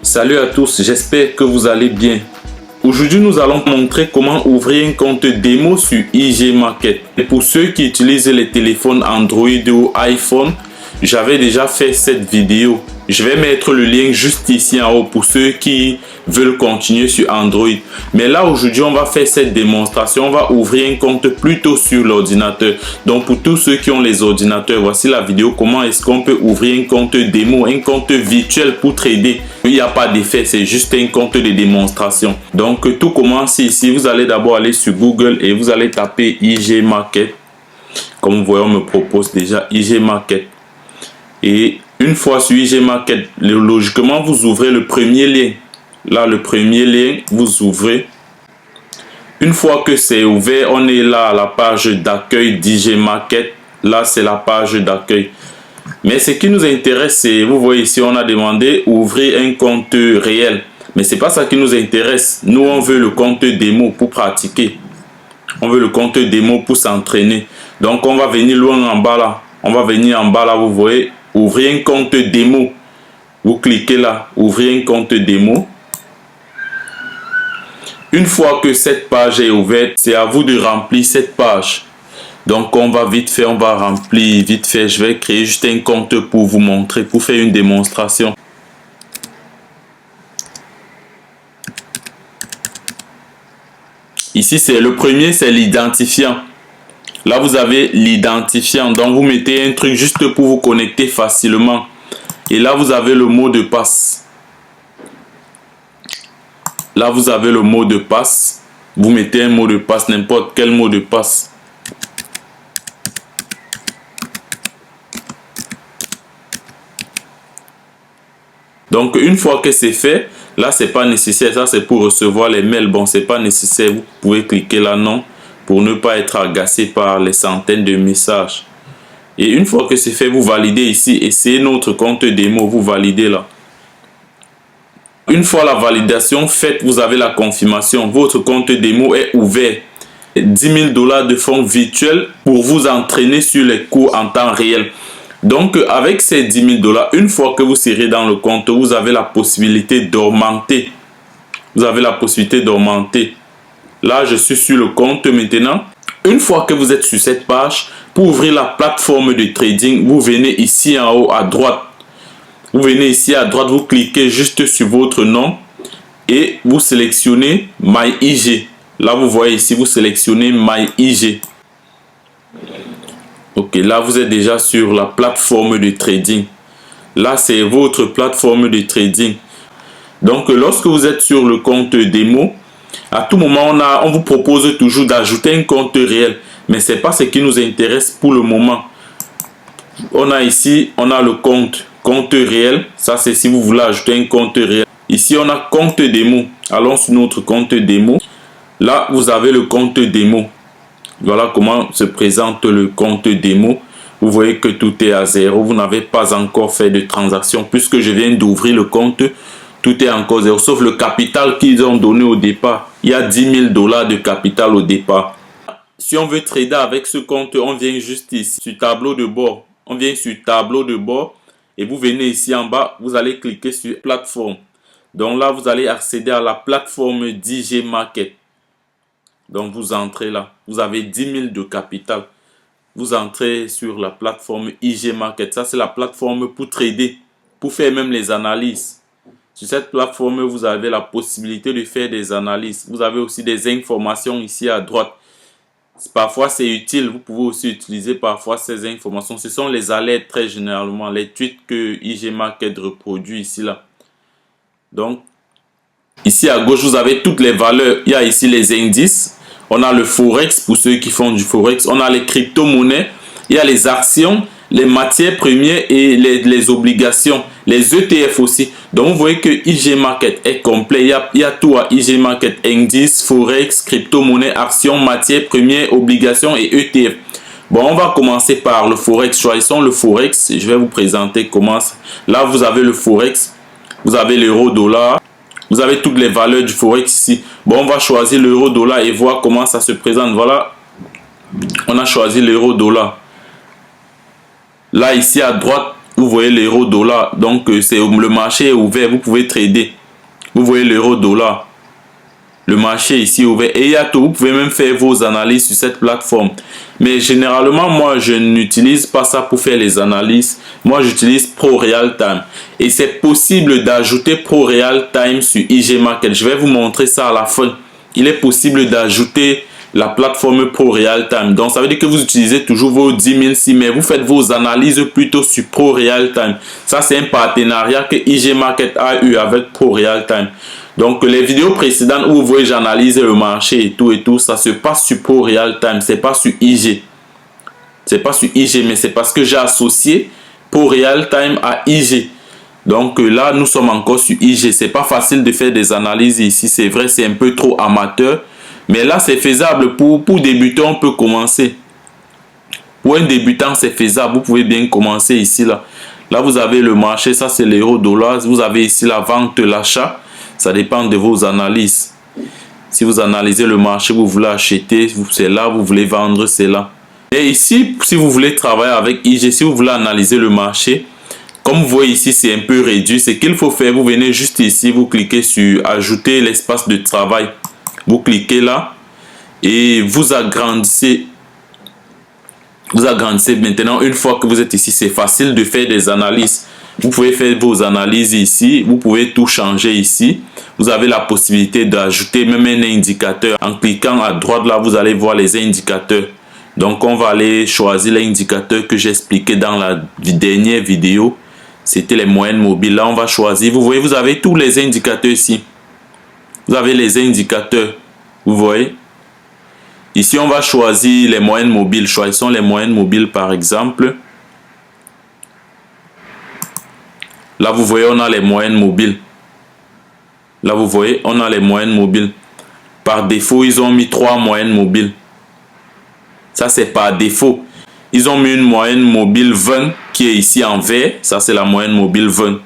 Salut à tous, j'espère que vous allez bien. Aujourd'hui, nous allons montrer comment ouvrir un compte démo sur IG Market. Et pour ceux qui utilisent les téléphones Android ou iPhone, j'avais déjà fait cette vidéo. Je vais mettre le lien juste ici en haut pour ceux qui veulent continuer sur Android. Mais là, aujourd'hui, on va faire cette démonstration. On va ouvrir un compte plutôt sur l'ordinateur. Donc, pour tous ceux qui ont les ordinateurs, voici la vidéo. Comment est-ce qu'on peut ouvrir un compte démo, un compte virtuel pour trader. Il n'y a pas d'effet, c'est juste un compte de démonstration. Donc, tout commence ici. Vous allez d'abord aller sur Google et vous allez taper IG Market. Comme vous voyez, on me propose déjà IG Market. Et une fois sur IG Market, logiquement, vous ouvrez le premier lien. Là, le premier lien, vous ouvrez. Une fois que c'est ouvert, on est là à la page d'accueil d'IG Market. Là, c'est la page d'accueil. Mais ce qui nous intéresse, c'est, vous voyez ici, on a demandé ouvrir un compte réel. Mais ce n'est pas ça qui nous intéresse. Nous, on veut le compte démo pour pratiquer. On veut le compte démo pour s'entraîner. Donc, on va venir loin en bas là. On va venir en bas là, vous voyez. Ouvrir un compte démo. Vous cliquez là, ouvrir un compte démo. Une fois que cette page est ouverte, c'est à vous de remplir cette page. Donc, on va vite fait, on va remplir vite fait. Je vais créer juste un compte pour vous montrer, pour faire une démonstration. Ici, c'est le premier, c'est l'identifiant. Là, vous avez l'identifiant. Donc, vous mettez un truc juste pour vous connecter facilement. Et là, vous avez le mot de passe. Là, vous avez le mot de passe. Vous mettez un mot de passe, n'importe quel mot de passe. Donc, une fois que c'est fait, là, c'est pas nécessaire. Ça, c'est pour recevoir les mails. Bon, c'est pas nécessaire. Vous pouvez cliquer là, non, pour ne pas être agacé par les centaines de messages. Et une fois que c'est fait, vous validez ici. Et c'est notre compte démo. Vous validez là. Une fois la validation faite, vous avez la confirmation. Votre compte démo est ouvert. 10 000 $ de fonds virtuels pour vous entraîner sur les cours en temps réel. Donc, avec ces 10 000 $, une fois que vous serez dans le compte, vous avez la possibilité d'augmenter. Vous avez la possibilité d'augmenter. Là, je suis sur le compte maintenant. Une fois que vous êtes sur cette page, pour ouvrir la plateforme de trading, vous venez ici en haut à droite. Vous venez ici à droite, vous cliquez juste sur votre nom et vous sélectionnez My IG. Là, vous voyez ici, vous sélectionnez My IG. Ok, là, vous êtes déjà sur la plateforme de trading. Là, c'est votre plateforme de trading. Donc, lorsque vous êtes sur le compte démo, à tout moment, on vous propose toujours d'ajouter un compte réel. Mais ce n'est pas ce qui nous intéresse pour le moment. On a ici, on a le compte réel. Ça, c'est si vous voulez ajouter un compte réel. Ici, on a compte démo. Allons sur notre compte démo. Là, vous avez le compte démo. Voilà comment se présente le compte démo. Vous voyez que tout est à zéro. Vous n'avez pas encore fait de transaction. Puisque je viens d'ouvrir le compte, tout est encore zéro. Sauf le capital qu'ils ont donné au départ. Il y a 10 000 $ de capital au départ. Si on veut trader avec ce compte, on vient juste ici sur tableau de bord. On vient sur tableau de bord. Et vous venez ici en bas. Vous allez cliquer sur plateforme. Donc là, vous allez accéder à la plateforme d'IG Market. Donc, vous entrez là. Vous avez 10 000 de capital. Vous entrez sur la plateforme IG Market. Ça, c'est la plateforme pour trader, pour faire même les analyses. Sur cette plateforme, vous avez la possibilité de faire des analyses. Vous avez aussi des informations ici à droite. Parfois, c'est utile. Vous pouvez aussi utiliser parfois ces informations. Ce sont les alertes très généralement, les tweets que IG Market reproduit ici là. Donc, ici à gauche, vous avez toutes les valeurs. Il y a ici les indices. On a le Forex pour ceux qui font du Forex. On a les crypto-monnaies. Il y a les actions, les matières premières et les obligations. Les ETF aussi. Donc, vous voyez que IG Market est complet. Il y a tout à IG Market. Indices, Forex, crypto-monnaies, actions, matières premières, obligations et ETF. Bon, on va commencer par le Forex. Choisissons le Forex. Je vais vous présenter comment. Là, vous avez le Forex. Vous avez l'euro-dollar. Vous avez toutes les valeurs du Forex ici. Bon, on va choisir l'euro-dollar et voir comment ça se présente. Voilà. On a choisi l'euro-dollar. Là, ici à droite, vous voyez l'euro dollar. Donc le marché est ouvert, vous pouvez trader. Vous voyez l'euro dollar. Le marché ici est ouvert et il y a tout. Vous pouvez même faire vos analyses sur cette plateforme. Mais généralement, moi, je n'utilise pas ça pour faire les analyses. Moi, j'utilise Pro Real Time. Et c'est possible d'ajouter Pro Real Time sur IG Market. Je vais vous montrer ça à la fin. Il est possible d'ajouter la plateforme Pro Real Time. Donc, ça veut dire que vous utilisez toujours vos 10 000 si, mais vous faites vos analyses plutôt sur Pro Real Time. Ça, c'est un partenariat que IG Market a eu avec Pro Real Time. Donc, les vidéos précédentes où vous voyez j'analyse le marché et tout, ça se passe sur Pro Real Time. C'est pas sur IG. C'est pas sur IG, mais c'est parce que j'ai associé Pro Real Time à IG. Donc là, nous sommes encore sur IG. C'est pas facile de faire des analyses ici. C'est vrai, c'est un peu trop amateur. Mais là, c'est faisable. Pour débutants, on peut commencer. Pour un débutant, c'est faisable. Vous pouvez bien commencer ici. Là, vous avez le marché. Ça, c'est l'euro dollar. Vous avez ici la vente, l'achat. Ça dépend de vos analyses. Si vous analysez le marché, vous voulez acheter, c'est là. Vous voulez vendre, c'est là. Et ici, si vous voulez travailler avec IG, si vous voulez analyser le marché, comme vous voyez ici, c'est un peu réduit. Ce qu'il faut faire, vous venez juste ici, vous cliquez sur ajouter l'espace de travail. Vous cliquez là et vous agrandissez. Vous agrandissez maintenant. Une fois que vous êtes ici, c'est facile de faire des analyses. Vous pouvez faire vos analyses ici. Vous pouvez tout changer ici. Vous avez la possibilité d'ajouter même un indicateur. En cliquant à droite là, vous allez voir les indicateurs. Donc, on va aller choisir l'indicateur que j'ai expliqué dans la dernière vidéo. C'était les moyennes mobiles. Là, on va choisir. Vous voyez, vous avez tous les indicateurs ici. Vous avez les indicateurs. Vous voyez. Ici, on va choisir les moyennes mobiles. Choisissons les moyennes mobiles, par exemple. Là, vous voyez, on a les moyennes mobiles. Là, vous voyez, on a les moyennes mobiles. Par défaut, ils ont mis 3 moyennes mobiles. Ça, c'est par défaut. Ils ont mis une moyenne mobile 20 qui est ici en vert. Ça, c'est la moyenne mobile 20.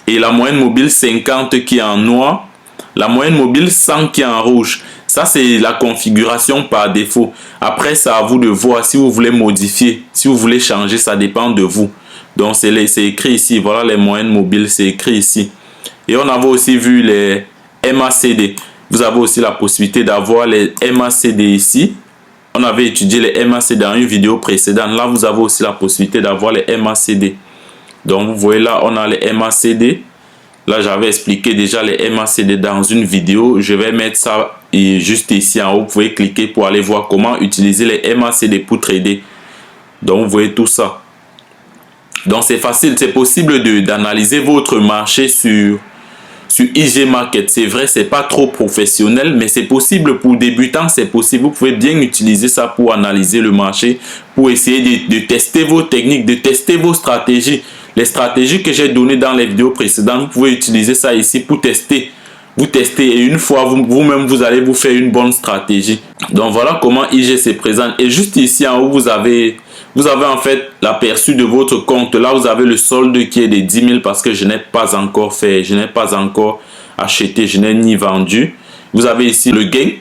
Et la moyenne mobile 50 qui est en noir. La moyenne mobile 100 qui est en rouge. Ça, c'est la configuration par défaut. Après, c'est à vous de voir si vous voulez modifier. Si vous voulez changer, ça dépend de vous. Donc, c'est écrit ici. Voilà les moyennes mobiles, c'est écrit ici. Et on avait aussi vu les MACD. Vous avez aussi la possibilité d'avoir les MACD ici. On avait étudié les MACD dans une vidéo précédente. Là, vous avez aussi la possibilité d'avoir les MACD. Donc, vous voyez là, on a les MACD. Là, j'avais expliqué déjà les MACD dans une vidéo. Je vais mettre ça juste ici en haut. Vous pouvez cliquer pour aller voir comment utiliser les MACD pour trader. Donc, vous voyez tout ça. Donc, c'est facile. C'est possible d'analyser votre marché sur IG Market. C'est vrai, c'est pas trop professionnel, mais c'est possible pour débutants, c'est possible. Vous pouvez bien utiliser ça pour analyser le marché, pour essayer de tester vos techniques, de tester vos stratégies. Les stratégies que j'ai données dans les vidéos précédentes, vous pouvez utiliser ça ici pour tester. Vous testez et une fois, vous-même, vous allez vous faire une bonne stratégie. Donc, voilà comment IG se présente. Et juste ici en haut, vous avez en fait l'aperçu de votre compte. Là, vous avez le solde qui est de 10 000 parce que je n'ai pas encore fait, je n'ai pas encore acheté, je n'ai ni vendu. Vous avez ici le gain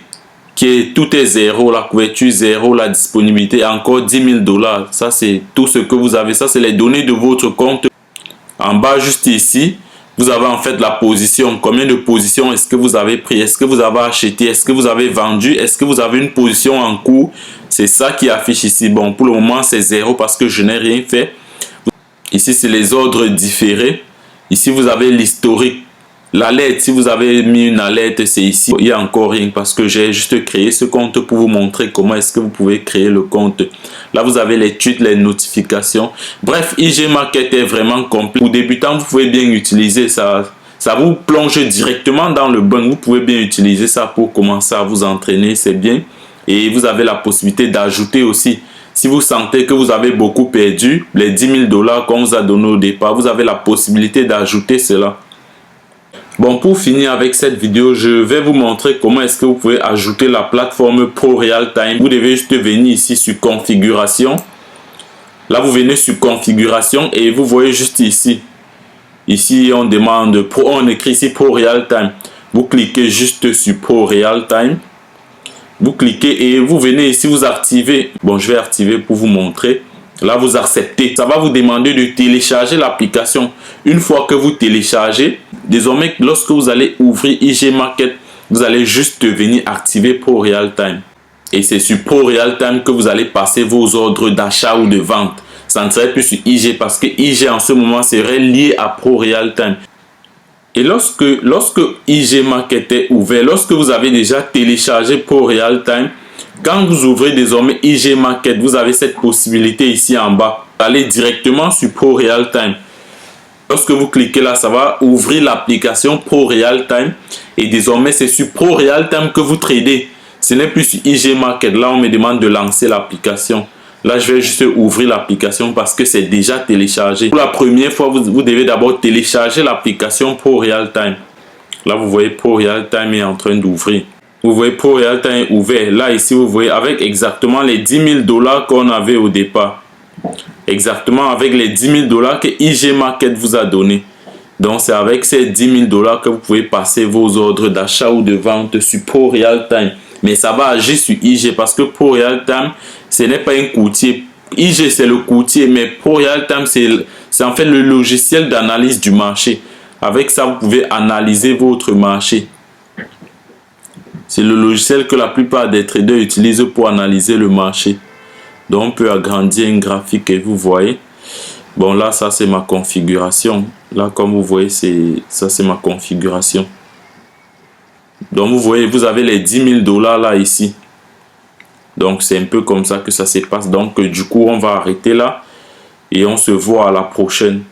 qui est tout est zéro, la couverture zéro, la disponibilité encore 10 000 $. Ça, c'est tout ce que vous avez. Ça, c'est les données de votre compte. En bas, juste ici, vous avez en fait la position. Combien de positions est-ce que vous avez pris? Est-ce que vous avez acheté? Est-ce que vous avez vendu? Est-ce que vous avez une position en cours? C'est ça qui affiche ici. Bon, pour le moment, c'est 0 parce que je n'ai rien fait. Ici, c'est les ordres différés. Ici, vous avez l'historique. L'alerte, si vous avez mis une alerte, c'est ici. Il n'y a encore rien parce que j'ai juste créé ce compte pour vous montrer comment est-ce que vous pouvez créer le compte. Là, vous avez les tweets, les notifications. Bref, IG Market est vraiment complet. Pour débutants, vous pouvez bien utiliser ça. Ça vous plonge directement dans le bon. Vous pouvez bien utiliser ça pour commencer à vous entraîner. C'est bien. Et vous avez la possibilité d'ajouter aussi. Si vous sentez que vous avez beaucoup perdu, les 10 000 $ qu'on vous a donné au départ, vous avez la possibilité d'ajouter cela. Bon, pour finir avec cette vidéo, je vais vous montrer comment est-ce que vous pouvez ajouter la plateforme Pro Real Time. Vous devez juste venir ici sur configuration. Là, vous venez sur configuration et vous voyez juste ici. Ici, on demande on écrit ici Pro Real Time. Vous cliquez juste sur Pro Real Time. Vous cliquez et vous venez ici, vous activez. Bon, je vais activer pour vous montrer. Là, vous acceptez. Ça va vous demander de télécharger l'application. Une fois que vous téléchargez, désormais, lorsque vous allez ouvrir IG Market, vous allez juste venir activer Pro Real Time. Et c'est sur Pro Real Time que vous allez passer vos ordres d'achat ou de vente. Ça ne serait plus sur IG parce que IG en ce moment serait lié à Pro Real Time. Et lorsque IG Market est ouvert, lorsque vous avez déjà téléchargé Pro Real Time, quand vous ouvrez désormais IG Market, vous avez cette possibilité ici en bas. Allez directement sur Pro Real Time. Lorsque vous cliquez là, ça va ouvrir l'application Pro Real Time. Et désormais, c'est sur Pro Real Time que vous tradez. Ce n'est plus sur IG Market. Là, on me demande de lancer l'application. Là, je vais juste ouvrir l'application parce que c'est déjà téléchargé. Pour la première fois, vous devez d'abord télécharger l'application Pro Real Time. Là, vous voyez Pro Real Time est en train d'ouvrir. Vous voyez Pro Real Time est ouvert. Là, ici, vous voyez avec exactement les 10 000 $ qu'on avait au départ. Exactement avec les 10 000 $ que IG Market vous a donné. Donc, c'est avec ces 10 000 $ que vous pouvez passer vos ordres d'achat ou de vente sur Pro Real Time. Mais ça va agir sur IG parce que Pro Real Time, ce n'est pas un courtier. IG, c'est le courtier, mais Pro Real Time, c'est en fait le logiciel d'analyse du marché. Avec ça, vous pouvez analyser votre marché. C'est le logiciel que la plupart des traders utilisent pour analyser le marché. Donc, on peut agrandir un graphique et vous voyez. Bon, là, ça, c'est ma configuration. Là, comme vous voyez, ça, c'est ma configuration. Donc, vous voyez, vous avez les 10 000 $ là, ici. Donc, c'est un peu comme ça que ça se passe. Donc, du coup, on va arrêter là. Et on se voit à la prochaine.